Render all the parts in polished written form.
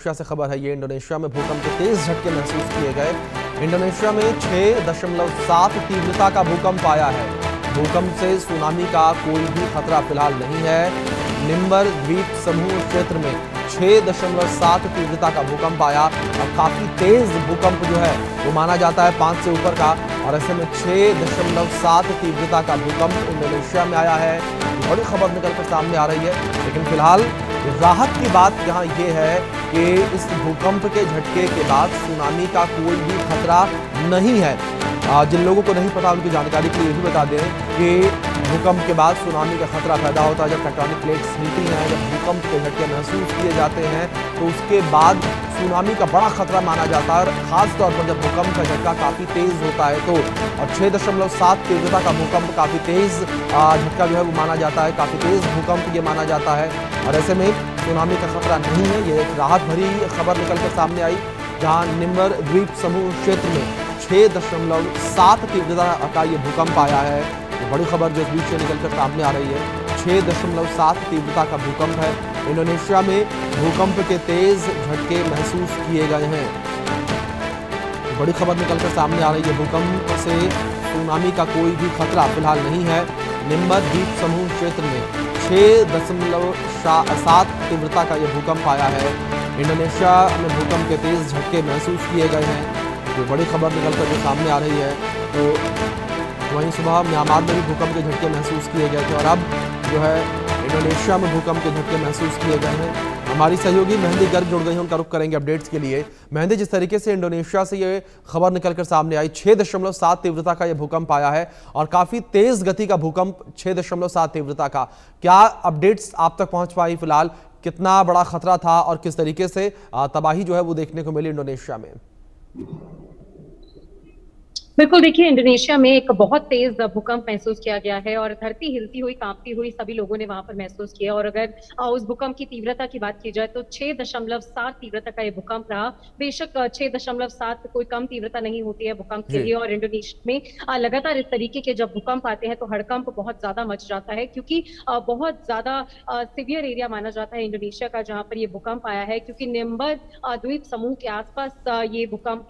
Indonesia से खबर है। ये इंडोनेशिया में भूकंप के तेज झटके महसूस किए गए। इंडोनेशिया में 6.7 तीव्रता का भूकंप आया है। भूकंप से सुनामी का कोई भी खतरा फिलहाल नहीं है। निम्बर द्वीप समूह क्षेत्र में 6.7 तीव्रता का भूकंप आया और काफी तेज भूकंप जो है वो माना जाता है 5 से ऊपर का, और ऐसे में 6.7 तीव्रता का भूकंप इंडोनेशिया में आया है। बड़ी खबर निकलकर सामने आ रही है, लेकिन फिलहाल राहत की बात यहाँ ये है कि इस भूकंप के झटके के बाद सुनामी का कोई भी खतरा नहीं है। जिन लोगों को नहीं पता उनकी जानकारी के लिए ये भी बता दें कि भूकंप के बाद सुनामी का खतरा पैदा होता है जब टेक्टोनिक प्लेट्स हिलती हैं, जब भूकंप के झटके महसूस किए जाते हैं तो उसके बाद सुनामी का बड़ा खतरा माना जाता है। और खास तौर पर जब भूकंप का झटका काफ़ी तेज होता है तो, और 6.7 तीव्रता का भूकंप काफ़ी तेज झटका जो है वो माना जाता है, काफ़ी तेज भूकंप ये माना जाता है। और ऐसे में सुनामी का खतरा नहीं है। ये एक राहत भरी खबर निकलकर सामने आई, जहां निम्बर द्वीप समूह क्षेत्र में 6.7 तीव्रता का ये भूकंप आया है। ये बड़ी खबर जो इस बीच से निकलकर सामने आ रही है। 6.7 तीव्रता का भूकंप है। इंडोनेशिया में भूकंप के तेज झटके महसूस किए गए हैं। बड़ी खबर निकलकर सामने आ रही है। भूकंप से सुनामी का कोई भी खतरा फिलहाल नहीं है। निम्बर द्वीप समूह क्षेत्र में 6.7 तीव्रता का यह भूकंप आया है। इंडोनेशिया में भूकंप के तेज झटके महसूस किए गए हैं। ये बड़ी खबर निकलकर जो सामने आ रही है। तो वहीं सुबह म्यांमार में भी भूकंप के झटके महसूस किए गए थे और अब जो है इंडोनेशिया में भूकंप के झटके महसूस किए गए हैं। हमारी सहयोगी मेहंदी गर्ग जुड़ गई हैं, उनका रुख करेंगे अपडेट्स के लिए। मेहंदी, जिस तरीके से इंडोनेशिया से ये खबर निकलकर सामने आई, 6.7 तीव्रता का ये भूकंप आया है और काफी तेज गति का भूकंप 6.7 तीव्रता का, क्या अपडेट्स आप तक पहुंच पाई? फिलहाल कितना बड़ा खतरा था और किस तरीके से तबाही जो है वो देखने को मिली इंडोनेशिया में? बिल्कुल, देखिए इंडोनेशिया में एक बहुत तेज भूकंप महसूस किया गया है और धरती हिलती हुई कांपती हुई सभी लोगों ने वहां पर महसूस किया। और अगर उस भूकंप की तीव्रता की बात की जाए तो 6.7 तीव्रता का ये भूकंप रहा। बेशक 6.7 कोई कम तीव्रता नहीं होती है भूकंप के लिए, और इंडोनेशिया में लगातार इस तरीके के जब भूकंप आते हैं तो हड़कंप बहुत ज्यादा मच जाता है, क्योंकि बहुत ज्यादा सिवियर एरिया माना जाता है इंडोनेशिया का जहां पर ये भूकंप आया है, क्योंकि निम्बर द्वीप समूह के आसपास ये भूकंप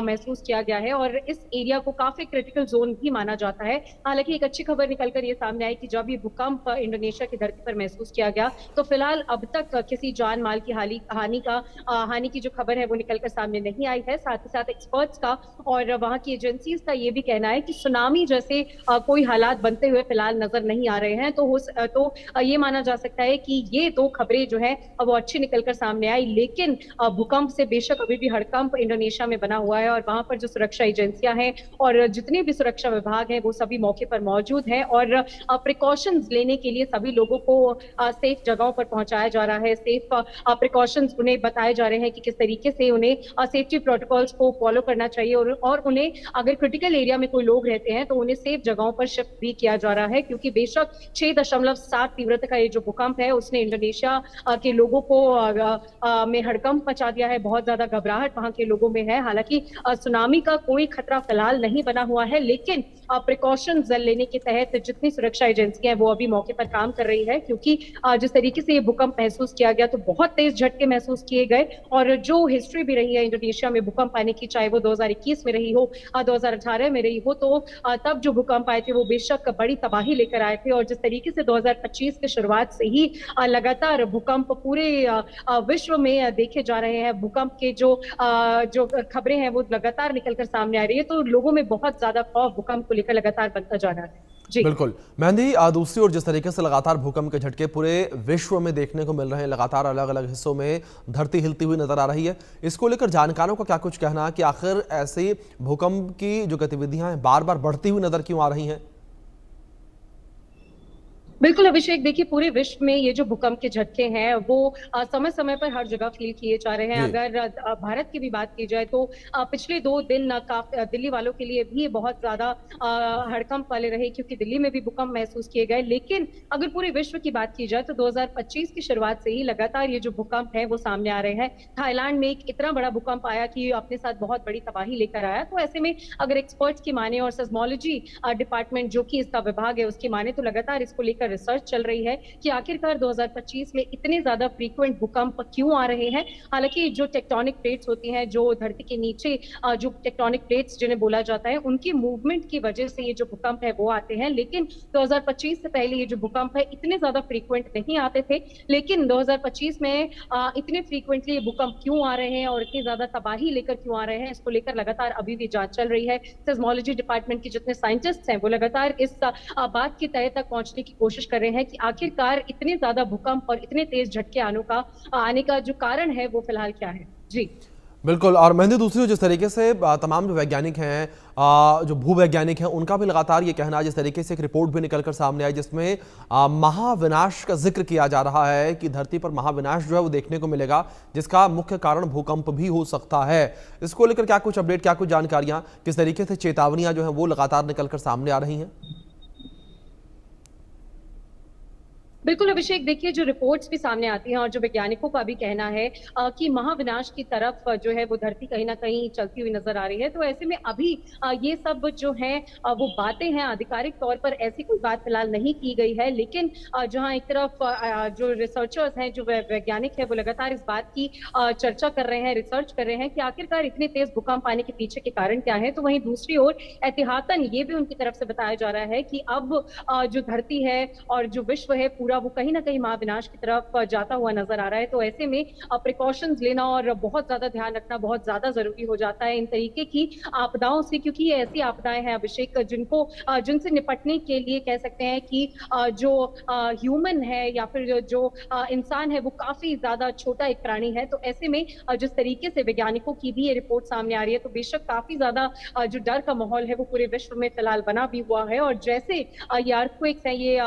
महसूस किया गया है और इस एरिया को काफी क्रिटिकल जोन भी माना जाता है। हालांकि एक अच्छी खबर निकलकर ये सामने आई कि जब ये भूकंप इंडोनेशिया की धरती पर महसूस किया गया तो फिलहाल अब तक किसी जान माल की हानि की जो खबर है वो निकलकर सामने नहीं आई है। साथ ही साथ एक्सपर्ट्स का और वहां की एजेंसीज का ये भी कहना है कि सुनामी जैसे कोई हालात बनते हुए फिलहाल नजर नहीं आ रहे हैं। तो ये माना जा सकता है कि ये दो खबरें जो है वो अच्छी निकलकर सामने आई, लेकिन भूकंप से बेशक अभी भी हड़कंप इंडोनेशिया में बना हुआ है और वहां पर जो सुरक्षा एजेंसियां हैं और जितने भी सुरक्षा विभाग हैं वो सभी मौके पर मौजूद हैं और प्रिकॉशंस लेने के लिए सभी लोगों को सेफ जगहों पर पहुंचाया जा रहा है। सेफ प्रिकॉशंस उन्हें बताए जा रहे हैं कि किस तरीके से उन्हें सेफ्टी प्रोटोकॉल्स को फॉलो करना चाहिए, और उन्हें अगर क्रिटिकल एरिया में कोई लोग रहते हैं तो उन्हें सेफ जगहों पर शिफ्ट भी किया जा रहा है, क्योंकि बेशक 6.7 तीव्रता का ये जो भूकंप है उसने इंडोनेशिया के लोगों को में हड़कंप मचा दिया है। बहुत ज्यादा घबराहट वहां के लोगों में है। हालांकि सुनामी का कोई खतरा फिलहाल नहीं बना हुआ है, लेकिन प्रिकॉशंस लेने के तहत जितनी सुरक्षा एजेंसियां हैं वो अभी मौके पर काम कर रही है, क्योंकि जिस तरीके से ये भूकंप महसूस किया गया तो बहुत तेज झटके महसूस किए गए। और जो हिस्ट्री भी रही है इंडोनेशिया में भूकंप आने की, चाहे वो 2021 में रही हो, 2018 में रही हो, तो तब जो भूकंप आए थे वो बेशक बड़ी तबाही लेकर आए थे। और जिस तरीके से 2025 की शुरुआत से ही लगातार भूकंप पूरे विश्व में देखे जा रहे हैं, भूकंप के जो खबरें हैं वो लगातार निकलकर सामने आ रही है, तो लोगों में बहुत ज्यादा खौफ भूकंप को लेकर लगातार बनता जा रहा है। जी बिल्कुल मेहंदी, दूसरी ओर जिस तरीके से लगातार भूकंप के झटके पूरे विश्व में देखने को मिल रहे हैं, लगातार अलग अलग हिस्सों में धरती हिलती हुई नजर आ रही है, इसको लेकर जानकारों का क्या कुछ कहना है कि आखिर ऐसे भूकंप की जो गतिविधियां हैं बार बार बढ़ती हुई नजर क्यों आ रही हैं? बिल्कुल अभिषेक, देखिए पूरे विश्व में ये जो भूकंप के झटके हैं वो समय समय पर हर जगह फील किए जा रहे हैं। अगर भारत की भी बात की जाए तो पिछले 2 दिन दिल्ली वालों के लिए भी बहुत ज्यादा हड़कंप वाले रहे, क्योंकि दिल्ली में भी भूकंप महसूस किए गए। लेकिन अगर पूरे विश्व की बात की जाए तो 2025 की शुरुआत से ही लगातार ये जो भूकंप है वो सामने आ रहे हैं। थाईलैंड में एक इतना बड़ा भूकंप आया कि अपने साथ बहुत बड़ी तबाही लेकर आया। तो ऐसे में अगर एक्सपर्ट्स की माने और सेस्मोलॉजी डिपार्टमेंट जो कि इसका विभाग है उसकी माने तो लगातार इसको लेकर रिसर्च चल रही है कि आखिरकार 2025 में इतने ज्यादा फ्रीक्वेंट भूकंप क्यों आ रहे हैं। हालांकि जो टेक्टोनिक प्लेट्स होती हैं, जो धरती के नीचे जो टेक्टोनिक प्लेट्स जिन्हें बोला जाता है, उनकी मूवमेंट की वजह से ये जो भूकंप है वो आते हैं। लेकिन 2025 से पहले ये जो भूकंप है इतने ज्यादा फ्रीक्वेंट नहीं आते थे, लेकिन 2025 में इतने फ्रीक्वेंटली ये भूकंप क्यों आ रहे हैं और इतनी ज्यादा तबाही लेकर क्यों आ रहे हैं, इसको लेकर लगातार अभी भी जांच चल रही है। सिस्मोलॉजी डिपार्टमेंट के जितने साइंटिस्ट हैं वो लगातार इस बात की तह तक पहुंचने की कोशिश कर रहे हैं कि आखिरकार इतने ज्यादा भूकंप और इतने तेज झटके आने का जो कारण है वो फिलहाल क्या है। जी बिल्कुल। और मेहंदी, दूसरी जिस तरीके से तमाम जो वैज्ञानिक हैं, जो भूवैज्ञानिक हैं, उनका भी लगातार ये कहना है, जिस तरीके से एक रिपोर्ट भी निकलकर सामने आई जिसमें महाविनाश का जिक्र किया जा रहा है कि धरती पर महाविनाश जो है वो देखने को मिलेगा, जिसका मुख्य कारण भूकंप भी हो सकता है। इसको लेकर क्या कुछ अपडेट, क्या कुछ जानकारियां, किस तरीके से चेतावनियां जो है वो लगातार निकलकर सामने आ रही हैं? बिल्कुल अभिषेक, देखिए जो रिपोर्ट्स भी सामने आती हैं और जो वैज्ञानिकों का भी कहना है कि महाविनाश की तरफ जो है वो धरती कहीं ना कहीं चलती हुई नजर आ रही है। तो ऐसे में अभी ये सब जो है वो बातें हैं, आधिकारिक तौर पर ऐसी कोई बात फिलहाल नहीं की गई है। लेकिन जहां एक तरफ जो रिसर्चर्स हैं, जो वैज्ञानिक है, वो लगातार इस बात की चर्चा कर रहे हैं, रिसर्च कर रहे हैं कि आखिरकार इतने तेज भूकंप आने के पीछे के कारण क्या है। तो वहीं दूसरी ओर एहतियातन ये भी उनकी तरफ से बताया जा रहा है कि अब जो धरती है और जो विश्व है पूरा, वो कहीं ना कहीं महाविनाश की तरफ जाता हुआ नजर आ रहा है। तो ऐसे में प्रिकॉशंस लेना और बहुत ज्यादा ध्यान रखना बहुत ज्यादा जरूरी हो जाता है इन तरीके की आपदाओं से, क्योंकि ये ऐसी आपदाएं हैं अभिषेक जिनसे निपटने के लिए कह सकते हैं कि जो ह्यूमन है या फिर जो इंसान है वो काफी ज्यादा छोटा एक प्राणी है। तो ऐसे में जिस तरीके से वैज्ञानिकों की भी ये रिपोर्ट सामने आ रही है, तो बेशक काफी ज्यादा जो डर का माहौल है वो पूरे विश्व में फिलहाल बना भी हुआ है। और जैसे ये अर्थक्वेक्स है, ये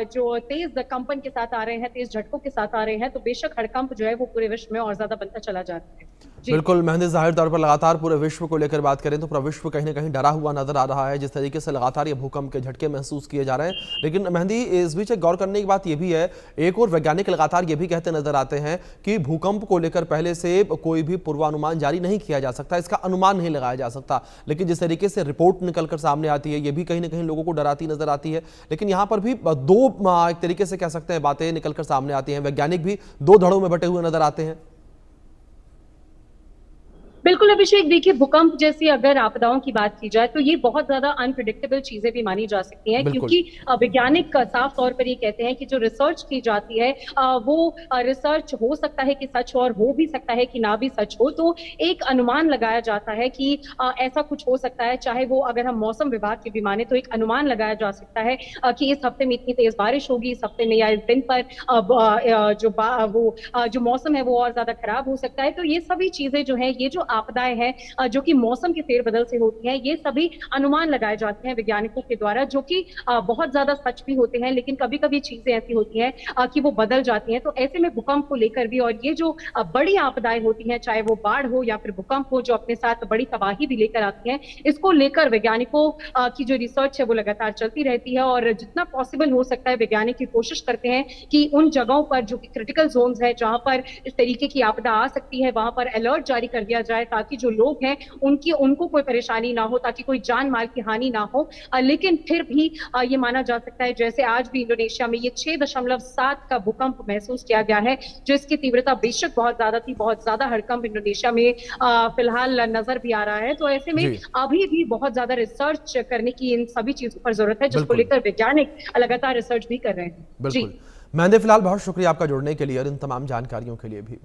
जो तेज कंपन के साथ आ रहे हैं, तेज झटकों के साथ आ रहे हैं, तो बेशक हड़कंप जो है वो पूरे विश्व में और ज्यादा बनता चला जा रहा है। बिल्कुल मेहंदी, जाहिर तौर पर लगातार पूरे विश्व को लेकर बात करें तो पूरा विश्व कहीं ना कहीं डरा हुआ नजर आ रहा है, जिस तरीके से लगातार ये भूकंप के झटके महसूस किए जा रहे हैं। लेकिन मेहंदी, इस बीच एक गौर करने की बात यह भी है, एक और वैज्ञानिक लगातार ये भी कहते नजर आते हैं कि भूकंप को लेकर पहले से कोई भी पूर्वानुमान जारी नहीं किया जा सकता, इसका अनुमान नहीं लगाया जा सकता। लेकिन जिस तरीके से रिपोर्ट निकलकर सामने आती है, ये भी कहीं ना कहीं लोगों को डराती नजर आती है। लेकिन यहाँ पर भी दो एक तरीके से कह सकते हैं बातें निकलकर सामने आती हैं, वैज्ञानिक भी दो धड़ों में बटे हुए नजर आते हैं। बिल्कुल अभिषेक, देखिए भूकंप जैसी अगर आपदाओं की बात की जाए तो ये बहुत ज्यादा अनप्रिडिक्टेबल चीजें भी मानी जा सकती हैं, क्योंकि वैज्ञानिक साफ तौर पर ये कहते हैं कि जो रिसर्च की जाती है वो रिसर्च हो सकता है कि सच हो और हो भी सकता है कि ना भी सच हो। तो एक अनुमान लगाया जाता है कि ऐसा कुछ हो सकता है, चाहे वो अगर हम मौसम विभाग की भी माने तो एक अनुमान लगाया जा सकता है कि इस हफ्ते में इतनी तेज बारिश होगी, इस हफ्ते में या इस दिन पर जो मौसम है वो और ज्यादा खराब हो सकता है। तो ये सभी चीजें जो है, ये जो आपदाएं हैं जो कि मौसम के फेरबदल से होती हैं, ये सभी अनुमान लगाए जाते हैं वैज्ञानिकों के द्वारा, जो कि बहुत ज्यादा सच भी होते हैं। लेकिन कभी कभी चीजें ऐसी होती हैं कि वो बदल जाती हैं। तो ऐसे में भूकंप को लेकर भी, और ये जो बड़ी आपदाएं होती हैं, चाहे वो बाढ़ हो या फिर भूकंप हो, जो अपने साथ बड़ी तबाही भी लेकर आती हैं, इसको लेकर वैज्ञानिकों की जो रिसर्च है वो लगातार चलती रहती है। और जितना पॉसिबल हो सकता है वैज्ञानिक की कोशिश करते हैं कि उन जगहों पर जो कि क्रिटिकल जोन्स है, जहां पर इस तरीके की आपदा आ सकती है, वहां पर अलर्ट जारी कर दिया जाए, ताकि जो लोग हैं उनको कोई परेशानी ना हो, ताकि कोई जान माल की हानि ना हो। लेकिन फिर भी ये माना जा सकता है, जैसे आज भी इंडोनेशिया में ये 6.7 का भूकंप महसूस किया गया है, जो इसकी तीव्रता बेशक बहुत ज्यादा थी, बहुत ज्यादा हड़कंप इंडोनेशिया में फिलहाल नजर भी आ रहा है। तो ऐसे में अभी भी बहुत ज्यादा रिसर्च करने की इन सभी चीजों पर जरूरत है, जिसको लेकर वैज्ञानिक लगातार रिसर्च भी कर रहे हैं। बिल्कुल मेहंदी, फिलहाल बहुत शुक्रिया आपका जुड़ने के लिए और इन तमाम जानकारियों के लिए भी।